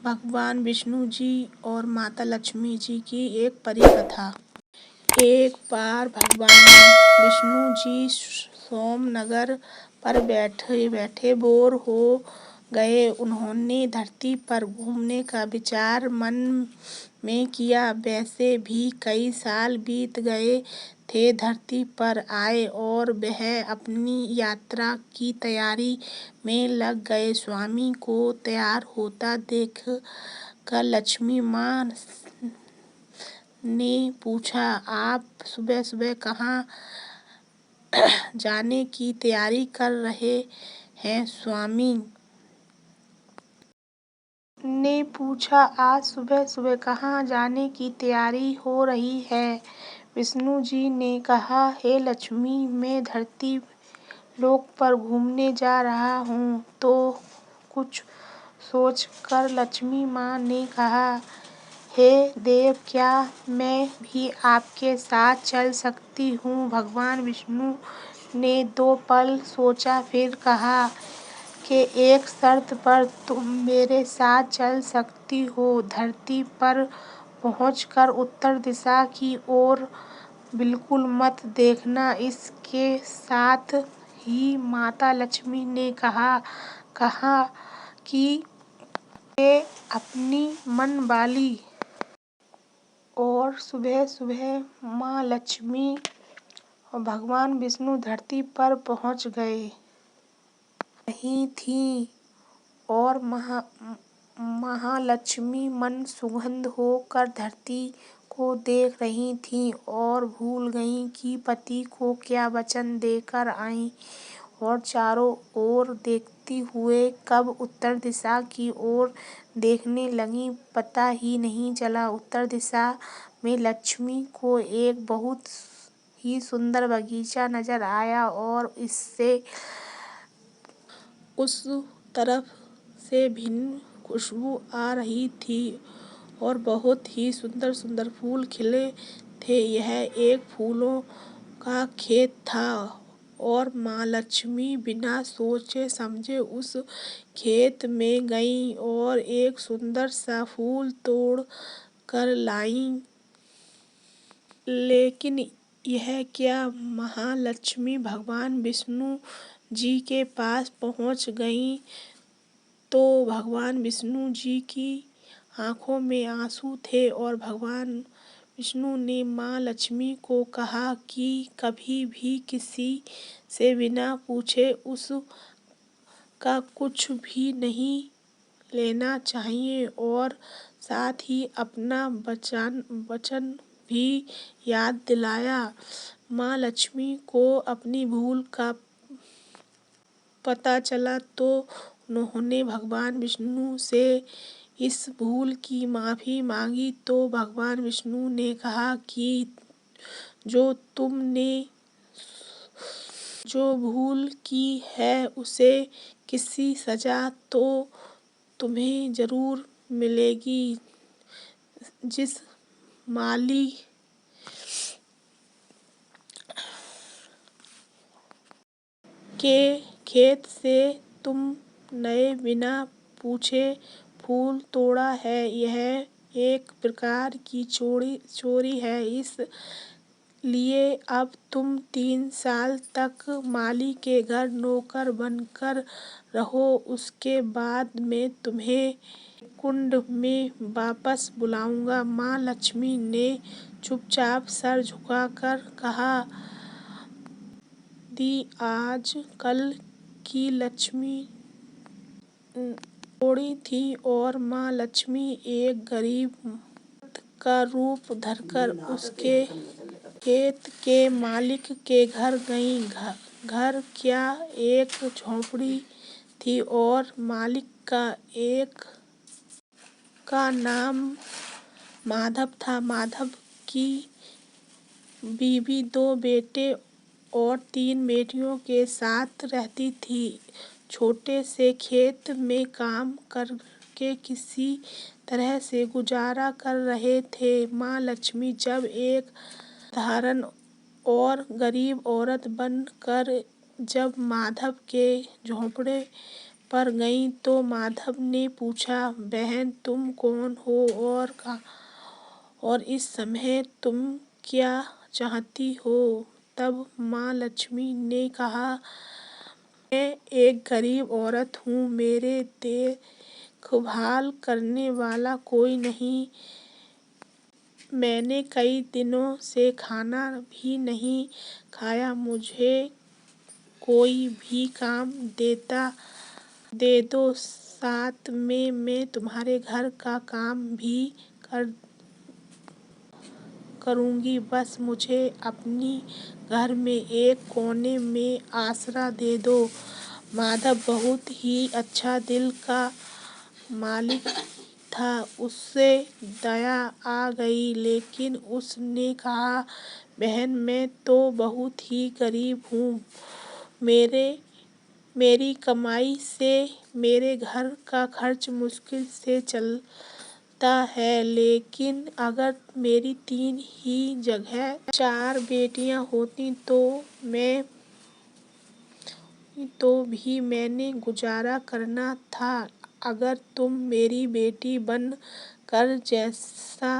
भगवान विष्णु जी और माता लक्ष्मी जी की एक परी कथा। एक बार भगवान विष्णु जी सोमनगर पर बैठे बैठे बोर हो गए। उन्होंने धरती पर घूमने का विचार मन में किया। वैसे भी कई साल बीत गए थे धरती पर आए और वह अपनी यात्रा की तैयारी में लग गए। स्वामी को तैयार होता देख कर लक्ष्मी माँ ने पूछा, आप सुबह सुबह कहाँ जाने की तैयारी कर रहे हैं? स्वामी ने पूछा, आज सुबह सुबह कहाँ जाने की तैयारी हो रही है? विष्णु जी ने कहा, हे लक्ष्मी, मैं धरती लोक पर घूमने जा रहा हूँ। तो कुछ सोचकर लक्ष्मी माँ ने कहा, हे देव, क्या मैं भी आपके साथ चल सकती हूँ? भगवान विष्णु ने 2 पल सोचा, फिर कहा कि एक शर्त पर तुम मेरे साथ चल सकती हो। धरती पर पहुंचकर उत्तर दिशा की ओर बिल्कुल मत देखना। इसके साथ ही माता लक्ष्मी ने कहा कि ये अपनी मन वाली। और सुबह सुबह माँ लक्ष्मी और भगवान विष्णु धरती पर पहुंच गए रही थीं और महालक्ष्मी मन सुगंध होकर धरती को देख रही थीं और भूल गईं कि पति को क्या वचन देकर आईं और चारों ओर देखती हुए कब उत्तर दिशा की ओर देखने लगीं, पता ही नहीं चला। उत्तर दिशा में लक्ष्मी को एक बहुत ही सुंदर बगीचा नजर आया और इससे उस तरफ से भिन्न खुशबू आ रही थी और बहुत ही सुंदर सुंदर फूल खिले थे। यह एक फूलों का खेत था और माँ लक्ष्मी बिना सोचे समझे उस खेत में गईं और एक सुंदर सा फूल तोड़ कर लाईं। लेकिन यह क्या, महालक्ष्मी भगवान विष्णु जी के पास पहुंच गईं तो भगवान विष्णु जी की आंखों में आंसू थे और भगवान विष्णु ने माँ लक्ष्मी को कहा कि कभी भी किसी से बिना पूछे उसका कुछ भी नहीं लेना चाहिए और साथ ही अपना वचन भी याद दिलाया। माँ लक्ष्मी को अपनी भूल का पता चला तो उन्होंने भगवान विष्णु से इस भूल की माफी मांगी। तो भगवान विष्णु ने कहा कि जो तुमने जो भूल की है उसे किसी सजा तो तुम्हें जरूर मिलेगी। जिस माली के खेत से तुमने बिना पूछे फूल तोड़ा है, यह एक प्रकार की चोरी है। इसलिए अब तुम 3 साल तक माली के घर नौकर बनकर रहो। उसके बाद मैं तुम्हें कुंड में वापस बुलाऊंगा। माँ लक्ष्मी ने चुपचाप सर झुकाकर कहा, दी आज कल की लक्ष्मी थोड़ी थी और माँ लक्ष्मी एक गरीब औरत का रूप धरकर उसके खेत के मालिक के घर गईं। घर क्या, एक झोपड़ी थी और मालिक का नाम माधव था। माधव की बीवी 2 बेटे और 3 बेटियों के साथ रहती थी। छोटे से खेत में काम करके किसी तरह से गुजारा कर रहे थे। माँ लक्ष्मी जब एक साधारण और गरीब औरत बन कर जब माधव के झोंपड़े पर गईं तो माधव ने पूछा, बहन तुम कौन हो और इस समय तुम क्या चाहती हो? तब माँ लक्ष्मी ने कहा, मैं एक गरीब औरत हूँ, मेरे देखभाल करने वाला कोई नहीं। मैंने कई दिनों से खाना भी नहीं खाया, मुझे कोई भी काम दे दो, साथ में मैं तुम्हारे घर का काम भी करूँगी, बस मुझे अपनी घर में एक कोने में आसरा दे दो। माधव बहुत ही अच्छा दिल का मालिक था, उससे दया आ गई, लेकिन उसने कहा, बहन मैं तो बहुत ही गरीब हूँ, मेरी कमाई से मेरे घर का खर्च मुश्किल से चलता है, लेकिन अगर मेरी 3 ही जगह 4 बेटियां होती तो भी मैंने गुजारा करना था। अगर तुम मेरी बेटी बन कर जैसा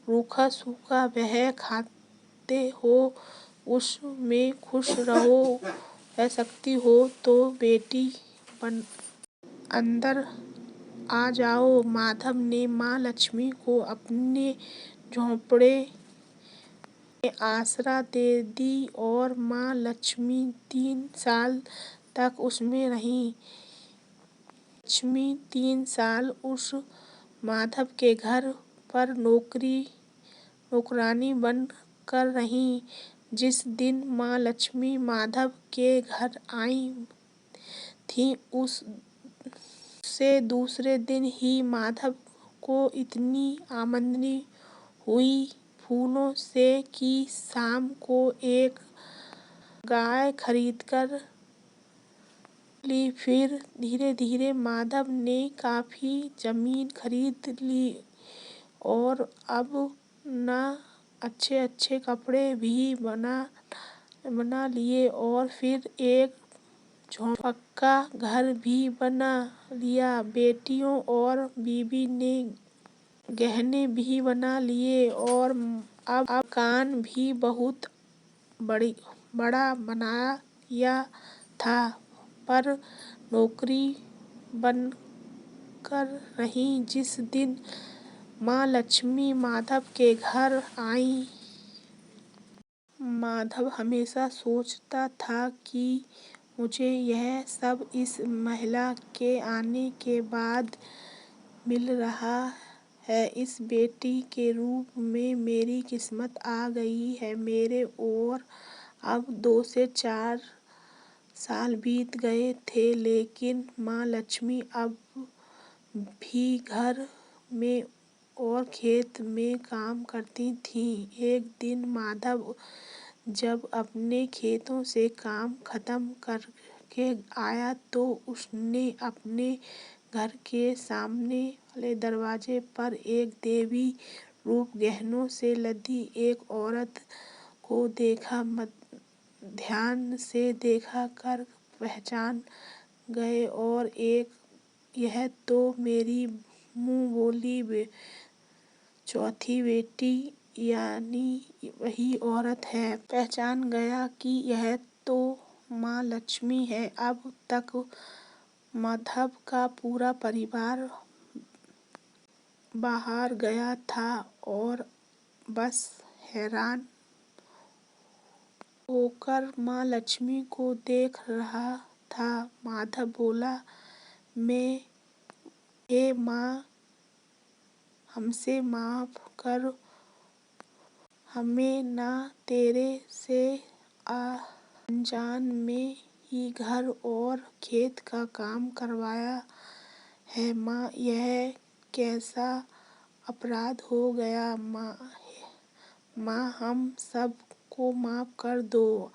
रूखा सूखा वह खाते हो उसमें खुश रह सकती हो तो बेटी बन अंदर आ जाओ। माधव ने माँ लक्ष्मी को अपने झोंपड़े में आसरा दे दी और माँ लक्ष्मी 3 साल तक उसमें रहीं। लक्ष्मी 3 साल उस माधव के घर पर नौकरानी बन कर रहीं। जिस दिन माँ लक्ष्मी माधव के घर आई थी उससे दूसरे दिन ही माधव को इतनी आमदनी हुई फूलों से कि शाम को एक गाय खरीदकर ली। फिर धीरे धीरे माधव ने काफी जमीन खरीद ली और अब न अच्छे कपड़े भी बना लिए और फिर एक पक्का घर भी बना लिया। बेटियों और बीवी ने गहने भी बना लिए और अब मकान भी बहुत बड़ा बना लिया था, पर नौकरी बन कर रहीं। जिस दिन माँ लक्ष्मी माधव के घर आई, माधव हमेशा सोचता था कि मुझे यह सब इस महिला के आने के बाद मिल रहा है। इस बेटी के रूप में मेरी किस्मत आ गई है मेरे। और अब 2 से 4 साल बीत गए थे, लेकिन माँ लक्ष्मी अब भी घर में और खेत में काम करती थी। एक दिन माधव जब अपने खेतों से काम खत्म करके आया तो उसने अपने घर के सामने वाले दरवाजे पर एक देवी रूप गहनों से लदी एक औरत को देखा। ध्यान से देखा कर पहचान गए और यह तो मेरी मुँह बोली चौथी बेटी यानी वही औरत है। पहचान गया कि यह तो माँ लक्ष्मी है। अब तक माधव का पूरा परिवार बाहर गया था और बस हैरान होकर माँ लक्ष्मी को देख रहा था। माधव बोला, हे माँ, हमसे माफ कर, हमें न तेरे से अनजान में ही घर और खेत का काम करवाया है। माँ, यह कैसा अपराध हो गया। माँ, हम सब को माफ कर दो।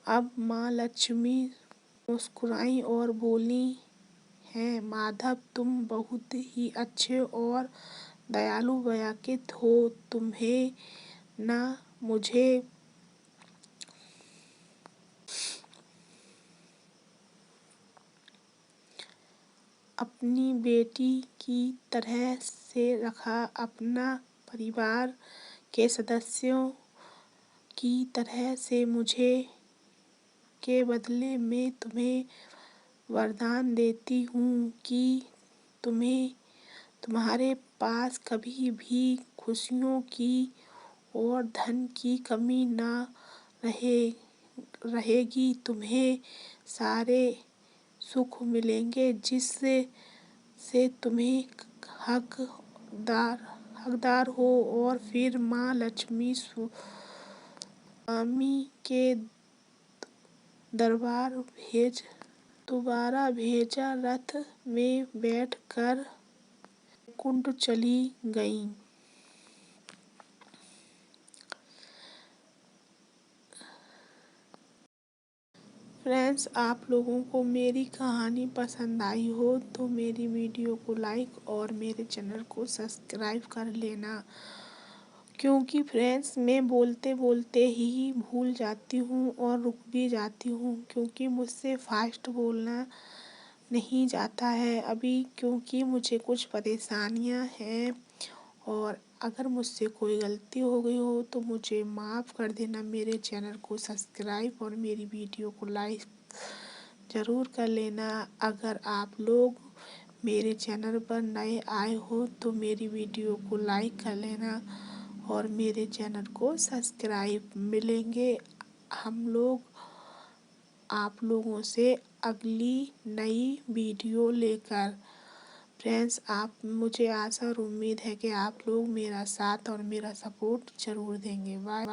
अब माँ लक्ष्मी मुस्कुराई और बोली, हैं माधव, तुम बहुत ही अच्छे और दयालु व्यक्ति हो। तुम्हें न अपनी बेटी की तरह से रखा, अपना परिवार के सदस्यों की तरह से मुझे के बदले में तुम्हें वरदान देती हूँ कि तुम्हारे पास कभी भी खुशियों की और धन की कमी ना रहेगी। तुम्हें सारे सुख मिलेंगे जिससे तुम्हें हकदार हो। और फिर माँ लक्ष्मी स्वामी के दोबारा भेजा रथ में बैठकर वैकुंठ चली गईं। फ्रेंड्स, आप लोगों को मेरी कहानी पसंद आई हो तो मेरी वीडियो को लाइक और मेरे चैनल को सब्सक्राइब कर लेना, क्योंकि फ्रेंड्स मैं बोलते बोलते ही भूल जाती हूँ और रुक भी जाती हूँ, क्योंकि मुझसे फास्ट बोलना नहीं जाता है अभी, क्योंकि मुझे कुछ परेशानियाँ हैं। और अगर मुझसे कोई गलती हो गई हो तो मुझे माफ़ कर देना। मेरे चैनल को सब्सक्राइब और मेरी वीडियो को लाइक ज़रूर कर लेना। अगर आप लोग मेरे चैनल पर नए आए हो तो मेरी वीडियो को लाइक कर लेना और मेरे चैनल को सब्सक्राइब। मिलेंगे हम लोग आप लोगों से अगली नई वीडियो लेकर। फ्रेंड्स, आप मुझे आशा और उम्मीद है कि आप लोग मेरा साथ और मेरा सपोर्ट ज़रूर देंगे। बाय।